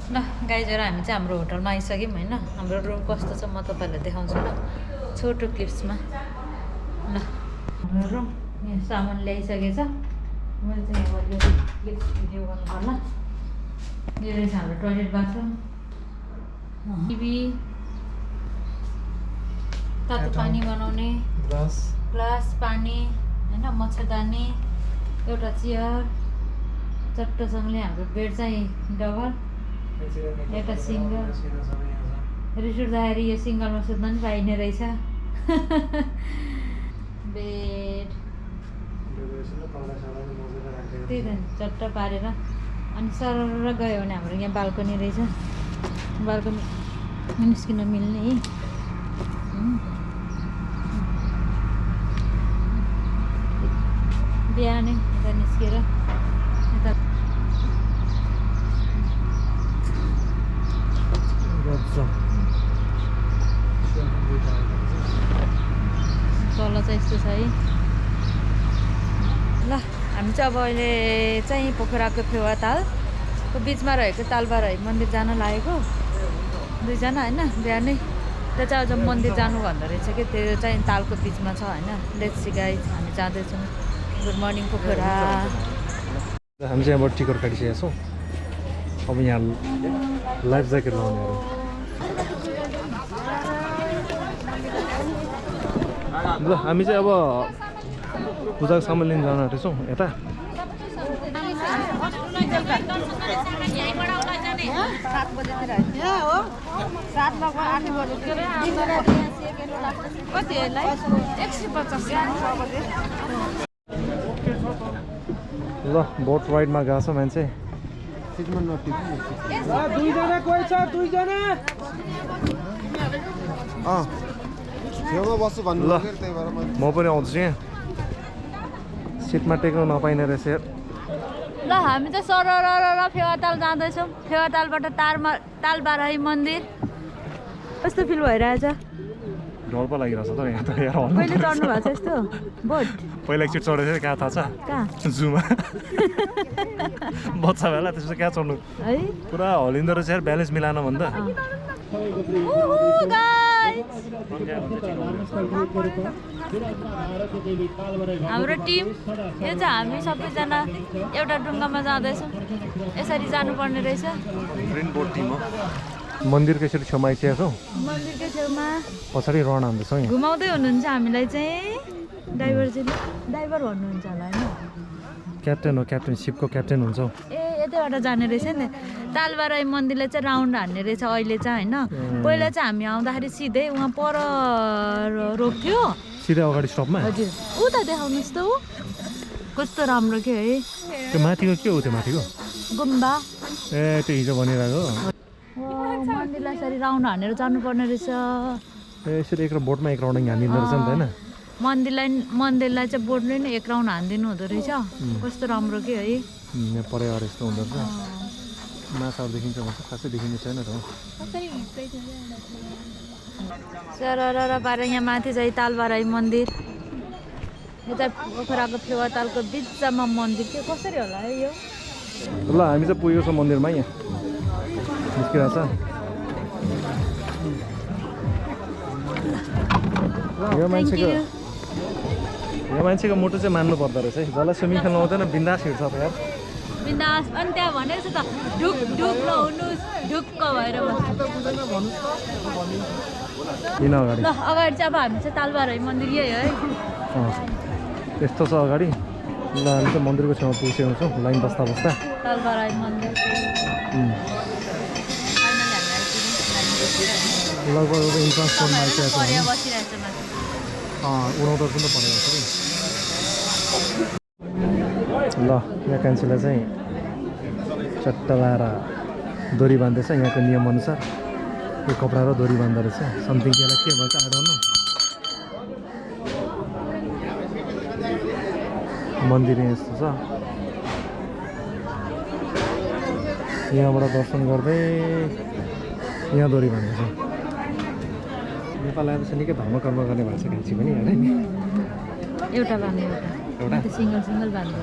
ल गाइजहरु हामी चाहिँ हाम्रो होटलमा आइसक्यौँ हैन हाम्रो रुम कस्तो छ म तपाईहरुलाई देखाउँछु ल छोटो क्लिप्समा ल हाम्रो रुम यहाँ सामान ल्याइसकेछ मैले चाहिँ अब यो क्लिप्स भिडियो गर्नु पर्ला यो रहेछ हाम्रो टोयलेट बाथरुम टिभी तातो पानी बनाउने ग्लास पानी हैन मच्छरदानी एउटा चेयर चट्टसँगले हाम्रो बेड चाहिँ डबल एउटा सिंगल रिस उठ्दाखेरि यो सिंगलमा सुत्न पनि पाइने रहेछ बेड त्यही त चट्ट पारेर अनि सरर गयो भने हाम्रो यहाँ बाल्कनी रहेछ बाल्कनी निस्किन मिल्ने है बिहानै यता निस्केर यता तल चाहिँ यस्तो छ है ल हामी चाहिँ अब अहिले चाहिँ पोखराको फेवातालको बिचमा रहेको तालबाराई मन्दिर जान लागेको दुईजना होइन बिहानै त्यो चाहिँ अझ मन्दिर जानु भन्दो रहेछ कि त्यो चाहिँ तालको बिचमा छ होइन लेट्स सी गाइज हामी जाँदैछौँ गुड मर्निङ पोखरा हामी चाहिँ यहाँबाट टिकट काटिसकेका छौँ अब यहाँ लाइफ ज्याकेट लगाउनेहरू ल हामी चाहिँ अब पूजाको सामान लिन जान आँटेछौँ यता ल बोट राइडमा गएको छ मान्छे दुईजना कोही छ दुईजना छेउमा बस्छु भन्नु ल म पनि आउँछु यहाँ सिटमा टेक्नु नपाइने रहेछ ल हामी चाहिँ सरर फेवाताल जाँदैछौँ फेवातालबाट तालबाराई मन्दिर कस्तो फिल भइरहेछ डर पो लागिरहेछ त यहाँ त यार कहिले चढ्नु भएको छ यस्तो बोट पहिला एकचोटि चढेको थियो कहाँ थाहा छ कहाँ जूमा बच्चा बेला त्यसपछि कहाँ चढ्नु है पुरा हलिँदो रहेछ यार ब्यालेन्स मिलाएन भन्दा हाम्रो टिम यो चाहिँ हामी सबैजना एउटा डुङ्गामा जाँदैछौँ यसरी जानुपर्ने रहेछ ग्रिन बोट टिम हो मन्दिरको यसरी छेउमा आइसकेको छौँ मन्दिरको छेउमा पछाडि रन हान्दैछौँ यहाँ घुमाउँदै हुनुहुन्छ हामीलाई चाहिँ ड्राइभर भन्नुहुन्छ होला होइन क्याप्टेन हो क्याप्टेन सिपको क्याप्टेन हुन्छ हौ ए यतैबाट जाने रहेछ नि तालबाराई मन्दिरले चाहिँ राउन्ड हान्ने रहेछ अहिले चाहिँ होइन पहिला चाहिँ हामी आउँदाखेरि सिधै उहाँ पर रोक्थ्यो सिधै अगाडि स्टपमा हजुर उता देखाउनुहोस् त ऊ कस्तो राम्रो के है त्यो माथिको के हो त्यो माथिको गुम्बा ए त्यो हिजो भनिरहेको मन्दिरलाई यसरी राउन्ड हानेर जानुपर्ने रहेछ ए यसरी एक बोटमा एक राउन्ड हानिँदो रहेछ नि त होइन मन्दिरलाई चाहिँ बोटले नै एक राउन्ड हानिदिनु हुँदो रहेछ कस्तो राम्रो के है यहाँ परे अरे यस्तो हुँदो रहेछ माछाहरू देखिन्छ भन्छ खासै देखिने छैन त सरर पारेर यहाँ माथि चाहिँ तालबाराई मन्दिर यो चाहिँ पोखराको फेवातालको बिचमा मन्दिर के कसरी होला है यो ल हामी चाहिँ पुगेको छ मन्दिरमा यहाँ निस्किरहेको छ यो मान्छेको मुटु चाहिँ मान्नु पर्दो रहेछ है जसलाई स्विमिङ खेल्नु आउँदैन बिन्दास हिँड्छ त यार बिन्दास अनि त्यहाँ भनेको छ त ढुक ढुक नहुनुहोस् ढुक्क भएर किन अगाडि ल अगाडि चाहिँ अब हामी चाहिँ तालबाराई मन्दिर यही है यस्तो छ अगाडि ल हामी चाहिँ मन्दिरको छेउमा पुगिसकेको छौँ लाइन बस्दा बस्दा तालबाराई मन्दिर लगभग अब इन्ट्रान्स पोइन्टमा आइसकेको छ बसिरहेको छ उडाउँदो पनि त परेको छ ल यहाँ कान्छीलाई चाहिँ चट्ट लाएर दोरी बाँध्दैछ यहाँको नियमअनुसार यो कपडा र दोरी बाँध्दो रहेछ समथिङ त्यसलाई के भन्छ आइडोन्ट नो मन्दिर यस्तो छ यहाँबाट दर्शन गर्दै यहाँ दोरी बाँध्दैछ नेपाल आएपछि निकै धर्म कर्म गर्ने भएको छ कान्छी पनि होइन एउटा बाँध्यो एउटा सिंगल बाँध्यो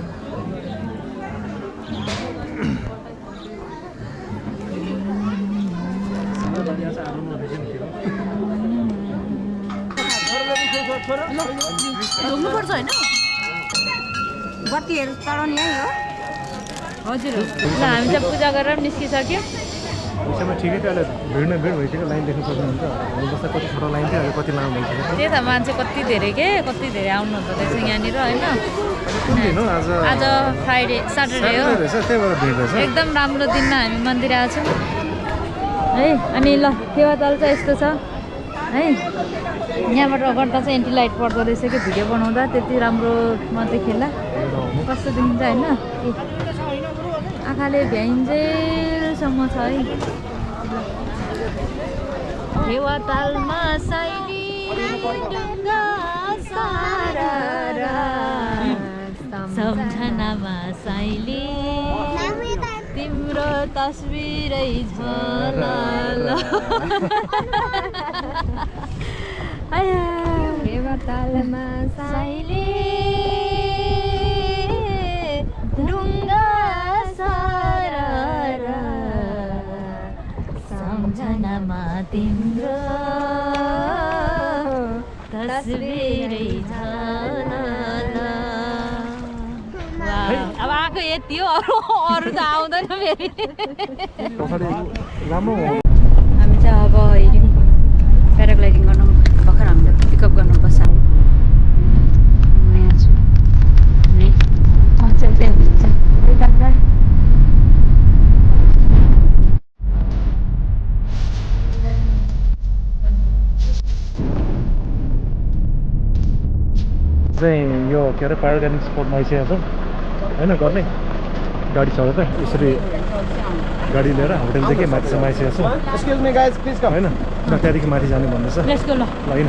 ढोग्नुपर्छ होइन बत्तीहरू चढाउने यही हो हजुर ल हामी चाहिँ पूजा गरेर निस्किसक्यो विषयमा ठिकै थियो अहिले भिड न भिड भइसक्यो लाइन देख्नु सक्नुहुन्छ हामी जस्तो कति छोटो लाइन थियो अहिले कति लामो भइसक्यो त्यही त मान्छे कति धेरै कति धेरै आउनु हुँदो रहेछ यहाँनिर होइन कुन दिन हो आज आज फ्राइडे सटरडे हो रहेछ त्यही भएर भिड रहेछ एकदम राम्रो दिनमा हामी मन्दिर आएको छौँ है अनि ल फेवाताल चाहिँ यस्तो छ है यहाँबाट गर्दा चाहिँ एन्टी लाइट पर्दो रहेछ कि भिडियो बनाउँदा त्यति राम्रो नदेखेला कस्तो देखिन्छ होइन आँखाले भ्याइन्जेलसम्म छ है फेवातालमा साइली ढुङ्गा सारा सम्झनामा साइली तिम्रो तस्बिरै झलल फेवातालमा साइली ढुङ्गा सारा सम्झनामा तिम्रो तस्बिरै झलल अब आएको यति हो अरू त आउँदैन फेरि हामी चाहिँ अब हेऱ्यौँ प्याराग्लाइडिङ गर्नु भर्खर हामीलाई पिकअप गर्नुपर्छ म यहाँ छु है अचेल त्यहाँ हुन्छ चाहिँ यो के अरे प्याराग्लाइडिङ स्पोर्टमा आइसकेको छ होइन गर्ने गाडी चढेर यसरी गाडी लिएर होटेलदेखि माथिसम्म आइसकेको छ Excuse me guys, please come. होइन त्यहाँदेखि माथि जाने भन्दैछ लेट्स गो ल होइन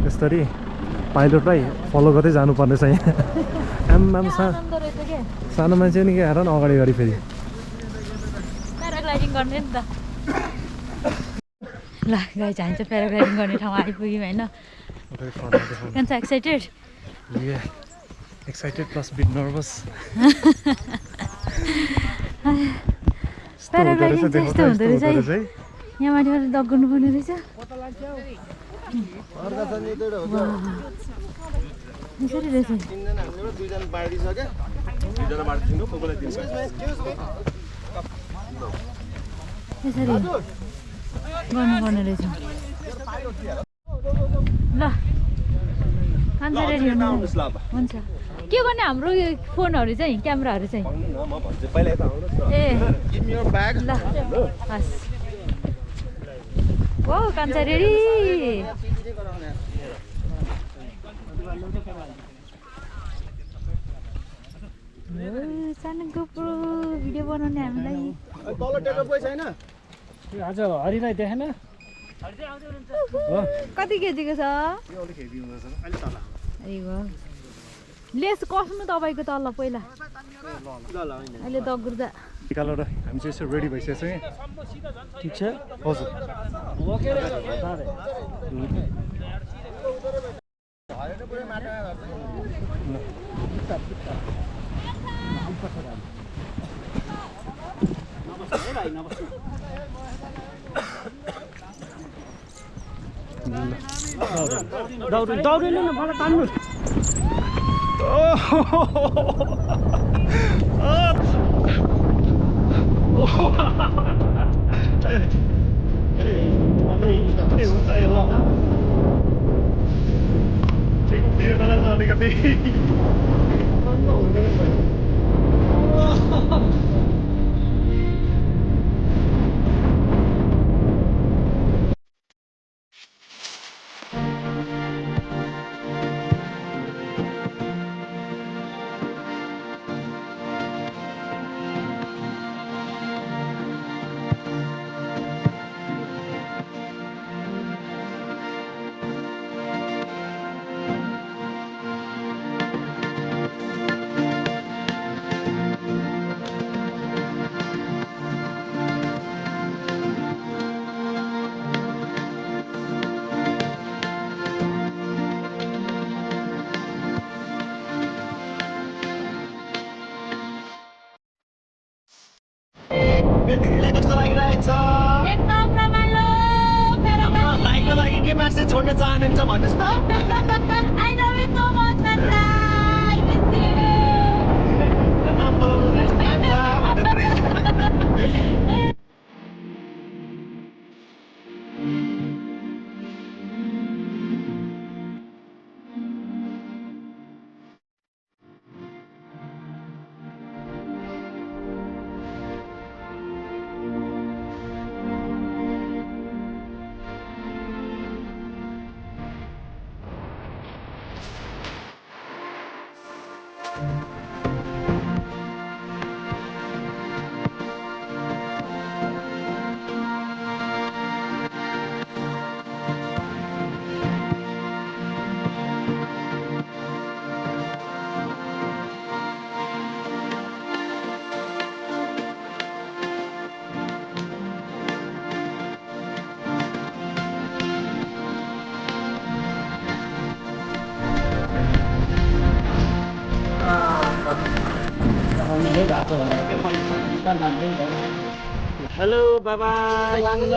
यसरी पाइलटलाई फलो गर्दै जानुपर्नेछ यहाँ आम्माम सानो मान्छे नि के हेर न अगाडि अगाडि फेरि प्याराग्लाइडिङ गर्ने नि त ल गाई चाहिँ प्याराग्लाइडिङ गर्ने ठाउँमा आइपुग्यौँ होइन केन्छ excited excited plus bit nervous paragliding चाहिँ यस्तो हुँदो रहेछ है यहाँ माथि माथि दग्नु पर्ने रहेछ यसरी रहेछ यसरी गर्नुपर्ने रहेछ ल कान्छ रेडी हुन्छ के गर्ने हाम्रो फोनहरू चाहिँ क्यामेराहरू चाहिँ ए ल हस् हो कान्छ रेडी सानो गोप्रो भिडियो बनाउने हामीलाई आज हरिलाई देखेन कति केजीको छ लेस कस्नु तपाईँको तल पहिला अहिले दगुर्दा निकालेर हामी चाहिँ यसो रेडी भइसकेको छ कि ठिक छ हजुर दौडिनु न मलाई तान्नु Let's go like that. के मार्क्स छोड्न चाहनुहुन्छ भन्नुहोस् त I love you so much, Nanda. I miss you. Hello बाबा ल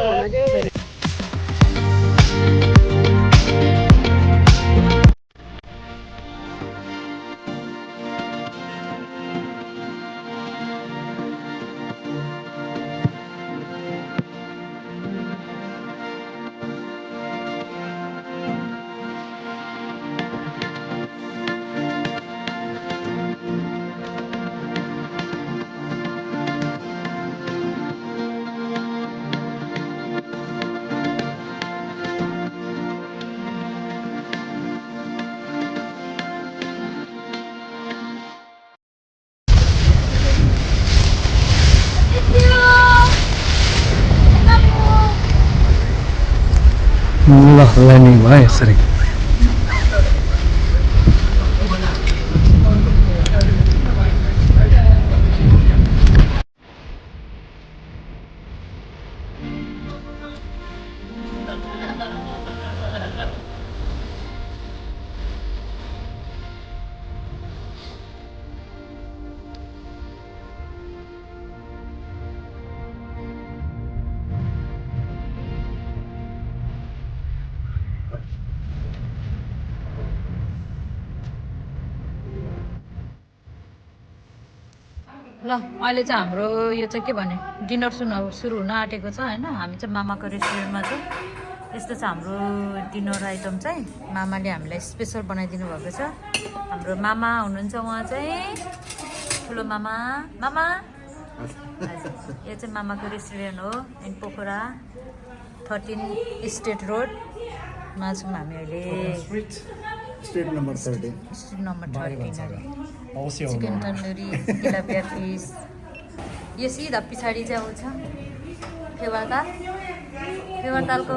ल्यान्डिङ भयो यसरी ल अहिले चाहिँ हाम्रो यो चाहिँ के भने डिनर सुरु हुन आँटेको छ होइन हामी चाहिँ मामाको रेस्टुरेन्टमा छ यस्तो छ हाम्रो डिनर आइटम चाहिँ मामाले हामीलाई स्पेसल बनाइदिनु भएको छ हाम्रो मामा हुनुहुन्छ उहाँ चाहिँ ठुलो मामा मामा यो चाहिँ मामाको रेस्टुरेन्ट हो इन पोखरा 13 स्टेट रोडमा छौँ हामी अहिले स्ट्रिट नम्बर 13 स्ट्रिट नम्बर 13 अरे अवश्य चिकन तन्दुरी तिलापिया फिस यो सिधा पछाडि चाहिँ आउँछ फेवातालको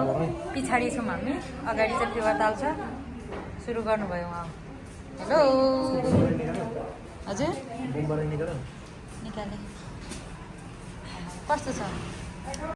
पछाडि छौँ हामी अगाडि चाहिँ फेवाताल छ सुरु गर्नुभयो उहाँ हेलो हजुर निकाले कस्तो छ